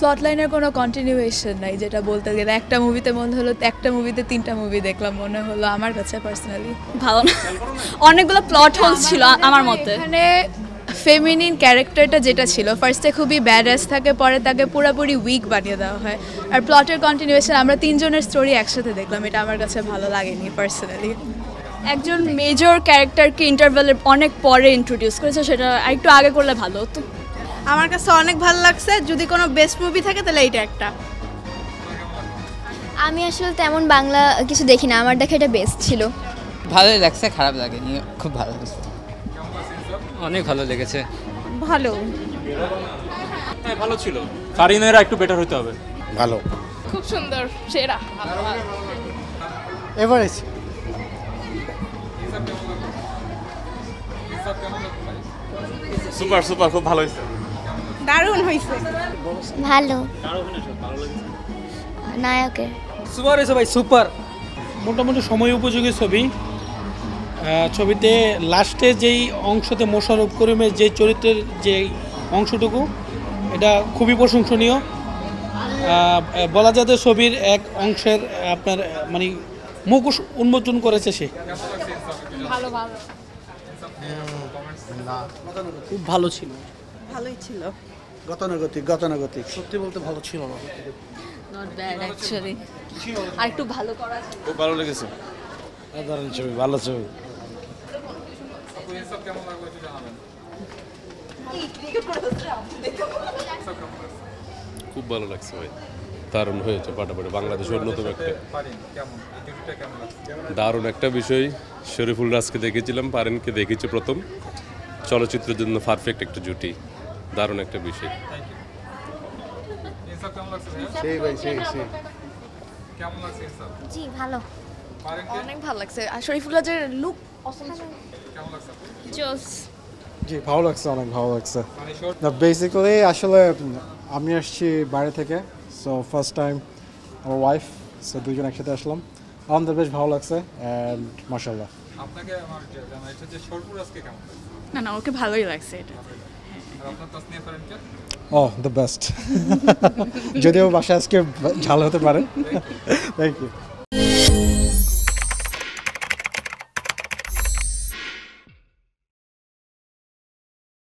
Plot লাইনের কোনো continuation নাই, যেটা বলতে গেলে একটা মুভিতে মনে হলো একটা মুভিতে 3টা মুভি দেখলাম মনে হলো আমার কাছে পার্সোনালি ভালো না, অনেকগুলো প্লট হোলস ছিল আমার মতে। এখানে ফেমিনিন ক্যারেক্টারটা যেটা ছিল ফার্স্টে খুবই ব্যাডাস থাকে, পরে তাকে পুরোপুরি উইক বানিয়ে দেওয়া হয়। আর প্লটের কন্টিনিউয়েশন আমরা 3জনের স্টোরি একসাথে দেখলাম, এটা আমার কাছে ভালো লাগেনি পার্সোনালি। একজন মেজর ক্যারেক্টারকে ইন্টারভেলের অনেক পরে ইন্ট্রোডিউস করেছে, সেটা একটু আগে করলে ভালো হতো। আমার কাছে অনেক ভালো লাগছে, যদি কোনো বেস্ট মুভি থাকে তাহলে এইটা একটা। আমি আসলে তেমন বাংলা কিছু দেখি না, আমার দেখা এটা বেস্ট ছিল। ভালোই লাগছে, খারাপ লাগেনি, খুব ভালো লাগছে। অনেক ভালো লেগেছে। ভালো, হ্যাঁ ভালো ছিল। ফারিনেরা একটু বেটার হতে হবে। ভালো, খুব সুন্দর, সেরা। এভারেজ। সুপার সুপার, খুব ভালো হয়েছে। দারুণ হয়েছে। ভালো নায়কের সুপার হয়েছে ভাই, সুপার। মোটামুটি সময় উপযোগী ছবি। ছবিতে লাস্টে যেই অংশতে মোশাররফ করিমের যে চরিত্রের যে অংশটুকু, এটা খুবই প্রশংসনীয়। বলা যায় যে ছবির এক অংশের আপনার মানে মুখোশ উন্মোচন করেছে সে। ভালো ভালো, খুব ভালো ছিল। ভালোই ছিল। গতানুগতিক সত্যি বলতে ভালো ছিল না। নট ব্যাড অ্যাকচুয়ালি, আর একটু ভালো করা। খুব ভালো লেগেছে। সাধারণ ছবি, ভালো ছবি। খুব ভালো লাগছে ভাই, দারুণ হয়েছে পাটাপাটি। বাংলাদেশের অন্যতম একটা দারুণ একটা বিষয়। শরীফুল রাজকে দেখেছিলাম, পারেনকে দেখেছি প্রথম। চলচ্চিত্রের জন্য পারফেক্ট একটা জুটি, দারুণ একটা বিষয়। জি ভালো, অনেক ভালো লাগছে। আর শরীফুল রাজের লুক জোস। জি ভালো লাগছে, অনেক ভালো লাগছে। বেসিক্যালি আসলে আমি আসছি বাইরে থেকে, সো ফার্স্ট টাইম আমার ওয়াইফ, সো দুজন একসাথে আসলাম। আমাদের বেশ ভালো লাগছে অ্যান্ড মাশাআল্লাহ। আপনাকে আমার জানা আছে যে শরীফুল রাজকে কেমন লাগছে? না না, ওকে ভালোই লাগছে এটা। আর আপনার তাসনিয়া ফারিনকে? Oh the best. যদিও বাসা আজকে ঝাল হতে পারে। Thank you.